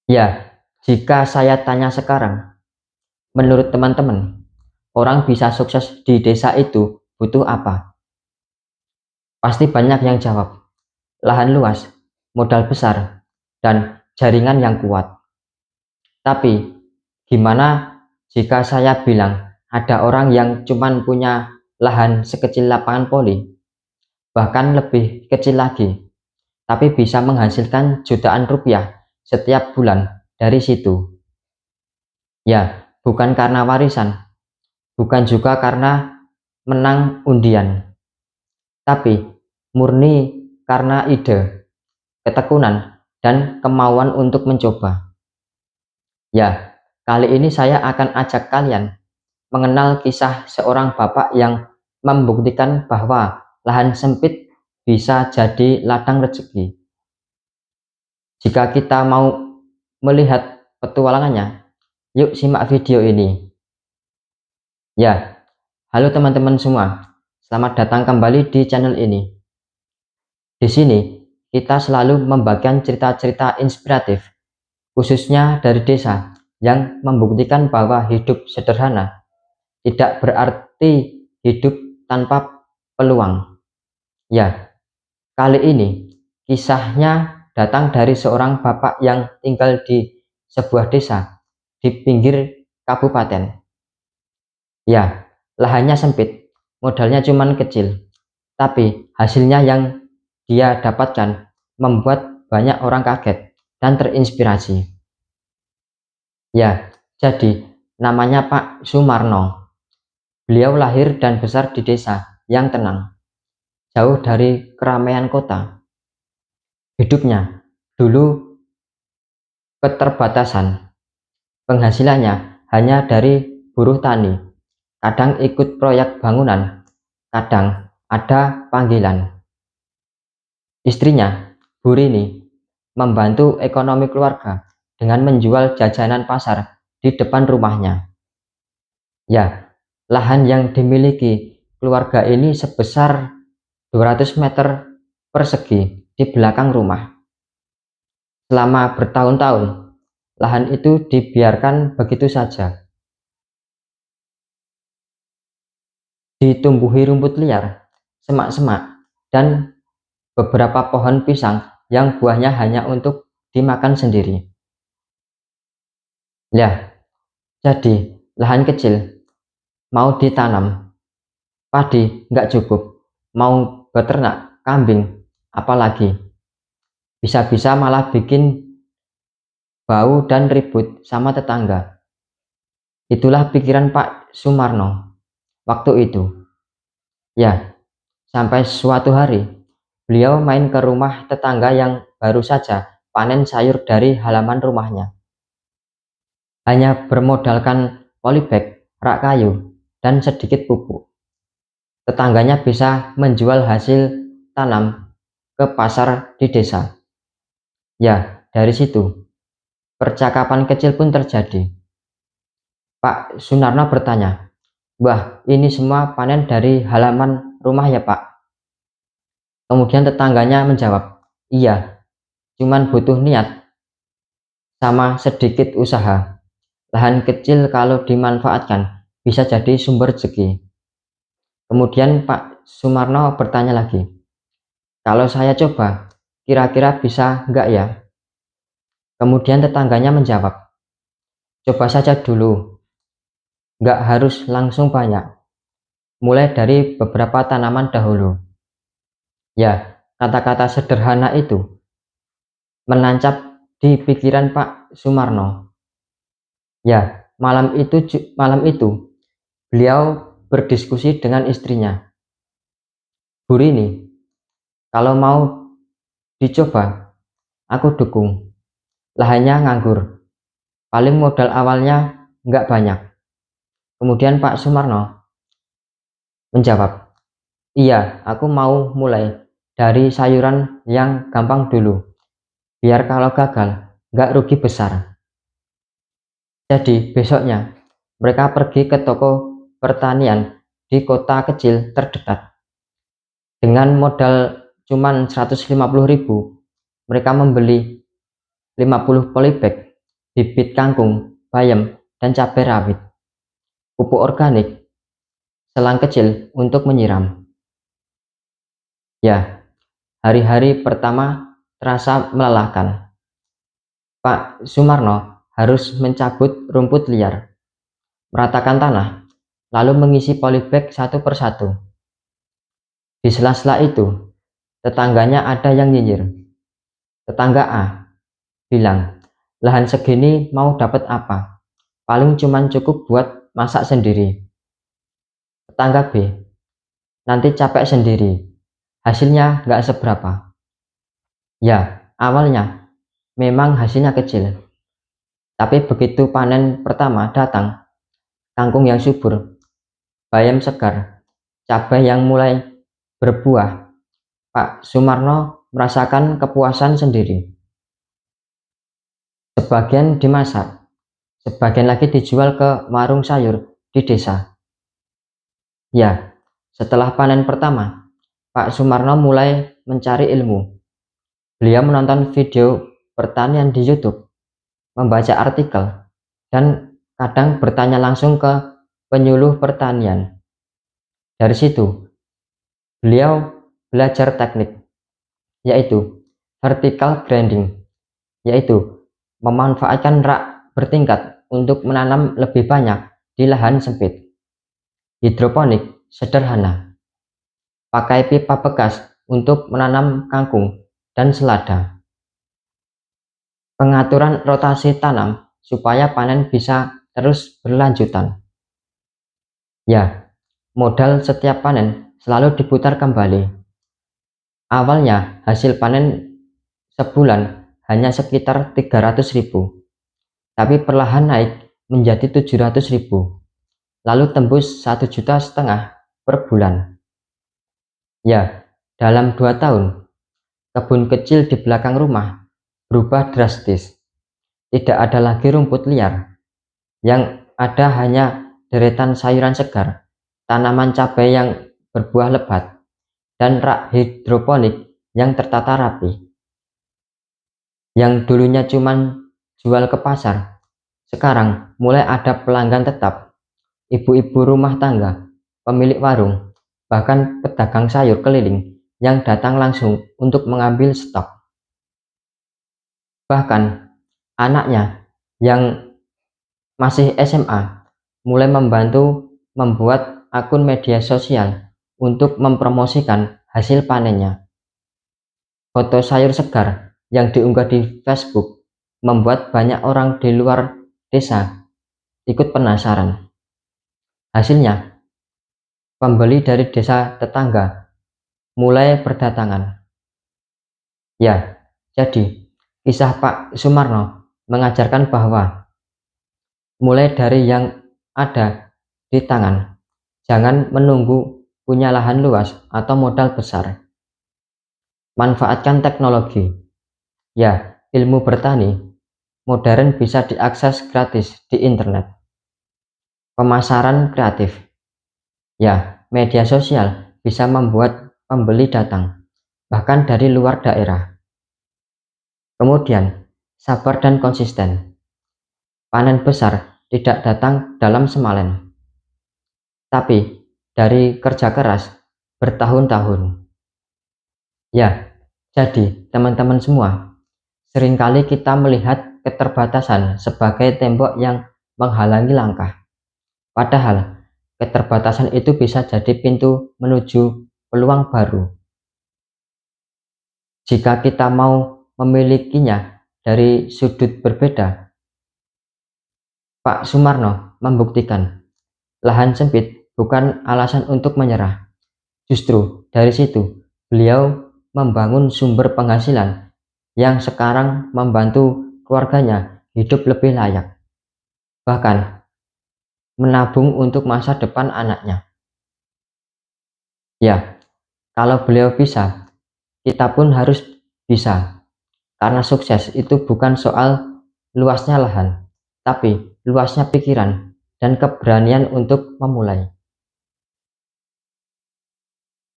Ya, jika saya tanya sekarang, menurut teman-teman, orang bisa sukses di desa itu butuh apa? Pasti banyak yang jawab, lahan luas, modal besar, dan jaringan yang kuat. Tapi, gimana jika saya bilang ada orang yang cuman punya lahan sekecil lapangan voli, bahkan lebih kecil lagi, tapi bisa menghasilkan jutaan rupiah setiap bulan dari situ? Ya, bukan karena warisan, bukan juga karena menang undian, tapi murni karena ide, ketekunan, dan kemauan untuk mencoba. Ya, kali ini saya akan ajak kalian mengenal kisah seorang bapak yang membuktikan bahwa lahan sempit bisa jadi ladang rezeki. Jika kita mau melihat petualangannya, yuk simak video ini. Ya, halo teman-teman semua. Selamat datang kembali di channel ini. Di sini, kita selalu membagikan cerita-cerita inspiratif, khususnya dari desa, yang membuktikan bahwa hidup sederhana tidak berarti hidup tanpa peluang. Ya, kali ini kisahnya datang dari seorang bapak yang tinggal di sebuah desa di pinggir kabupaten. Ya, lahannya sempit, modalnya cuman kecil, tapi hasilnya yang dia dapatkan membuat banyak orang kaget dan terinspirasi. Ya, jadi namanya Pak Sumarno. Beliau lahir dan besar di desa yang tenang, jauh dari keramaian kota. Hidupnya dulu keterbatasan, penghasilannya hanya dari buruh tani, kadang ikut proyek bangunan, kadang ada panggilan. Istrinya, Bu Rini, membantu ekonomi keluarga dengan menjual jajanan pasar di depan rumahnya. Ya, lahan yang dimiliki keluarga ini sebesar 200 meter persegi di belakang rumah. Selama bertahun-tahun, lahan itu dibiarkan begitu saja, ditumbuhi rumput liar, semak-semak, dan beberapa pohon pisang yang buahnya hanya untuk dimakan sendiri. Ya, jadi lahan kecil mau ditanam padi nggak cukup, mau beternak kambing apalagi, bisa-bisa malah bikin bau dan ribut sama tetangga. Itulah pikiran Pak Sumarno waktu itu. Ya, sampai suatu hari beliau main ke rumah tetangga yang baru saja panen sayur dari halaman rumahnya. Hanya bermodalkan polybag, rak kayu, dan sedikit pupuk, tetangganya bisa menjual hasil tanam ke pasar di desa. Ya, dari situ percakapan kecil pun terjadi. Pak Sunarno bertanya, "Wah, ini semua panen dari halaman rumah ya Pak?" Kemudian tetangganya menjawab, "Iya, cuman butuh niat sama sedikit usaha. Lahan kecil kalau dimanfaatkan bisa jadi sumber rezeki." Kemudian Pak Sumarno bertanya lagi, "Kalau saya coba, kira-kira bisa nggak ya?" Kemudian tetangganya menjawab, "Coba saja dulu, nggak harus langsung banyak. Mulai dari beberapa tanaman dahulu." Ya, kata-kata sederhana itu menancap di pikiran Pak Sumarno. Ya, malam itu beliau berdiskusi dengan istrinya. "Bu Rini, kalau mau dicoba, aku dukung. Lahannya nganggur, paling modal awalnya nggak banyak." Kemudian Pak Sumarno menjawab, "Iya, aku mau mulai dari sayuran yang gampang dulu, biar kalau gagal nggak rugi besar." Jadi besoknya mereka pergi ke toko pertanian di kota kecil terdekat. Dengan modal cuman 150.000, mereka membeli 50 polybag bibit kangkung, bayam, dan cabai rawit, pupuk organik, selang kecil untuk menyiram. Ya, hari-hari pertama terasa melelahkan. Pak Sumarno harus mencabut rumput liar, meratakan tanah, lalu mengisi polybag satu persatu. Di sela-sela itu, tetangganya ada yang nyinyir. Tetangga A bilang, lahan segini mau dapat apa? Paling cuman cukup buat masak sendiri. Tetangga B, nanti capek sendiri. Hasilnya nggak seberapa. Ya, awalnya memang hasilnya kecil. Tapi begitu panen pertama datang, kangkung yang subur, bayam segar, cabai yang mulai berbuah, Pak Sumarno merasakan kepuasan sendiri. Sebagian dimasak, sebagian lagi dijual ke warung sayur di desa. Ya, setelah panen pertama, Pak Sumarno mulai mencari ilmu. Beliau menonton video pertanian di YouTube, membaca artikel, dan kadang bertanya langsung ke penyuluh pertanian. Dari situ, beliau belajar teknik, yaitu vertical grinding, yaitu memanfaatkan rak bertingkat untuk menanam lebih banyak di lahan sempit. Hidroponik sederhana, pakai pipa bekas untuk menanam kangkung dan selada. Pengaturan rotasi tanam supaya panen bisa terus berlanjutan. Ya, modal setiap panen selalu diputar kembali. Awalnya hasil panen sebulan hanya sekitar 300.000, tapi perlahan naik menjadi 700.000, lalu tembus 1,5 juta per bulan. Ya, dalam 2 tahun, kebun kecil di belakang rumah berubah drastis. Tidak ada lagi rumput liar, yang ada hanya deretan sayuran segar, tanaman cabai yang berbuah lebat, dan rak hidroponik yang tertata rapi. Yang dulunya cuma jual ke pasar, sekarang mulai ada pelanggan tetap, ibu-ibu rumah tangga, pemilik warung, bahkan pedagang sayur keliling yang datang langsung untuk mengambil stok. Bahkan anaknya yang masih SMA mulai membantu membuat akun media sosial untuk mempromosikan hasil panennya. Foto sayur segar yang diunggah di Facebook membuat banyak orang di luar desa ikut penasaran. Hasilnya, pembeli dari desa tetangga mulai berdatangan. Ya, jadi kisah Pak Sumarno mengajarkan bahwa mulai dari yang ada di tangan, jangan menunggu punya lahan luas atau modal besar. Manfaatkan teknologi. Ya, ilmu bertani modern bisa diakses gratis di internet. Pemasaran kreatif. Ya, media sosial bisa membuat pembeli datang, bahkan dari luar daerah. Kemudian, sabar dan konsisten. Panen besar tidak datang dalam semalen, tapi dari kerja keras bertahun-tahun. Ya, jadi teman-teman semua, seringkali kita melihat keterbatasan sebagai tembok yang menghalangi langkah. Padahal, keterbatasan itu bisa jadi pintu menuju peluang baru. Jika kita mau memilikinya dari sudut berbeda, Pak Sumarno membuktikan lahan sempit bukan alasan untuk menyerah. Justru dari situ, beliau membangun sumber penghasilan yang sekarang membantu keluarganya hidup lebih layak. Bahkan, menabung untuk masa depan anaknya. Ya, kalau beliau bisa, kita pun harus bisa. Karena sukses itu bukan soal luasnya lahan, tapi luasnya pikiran dan keberanian untuk memulai.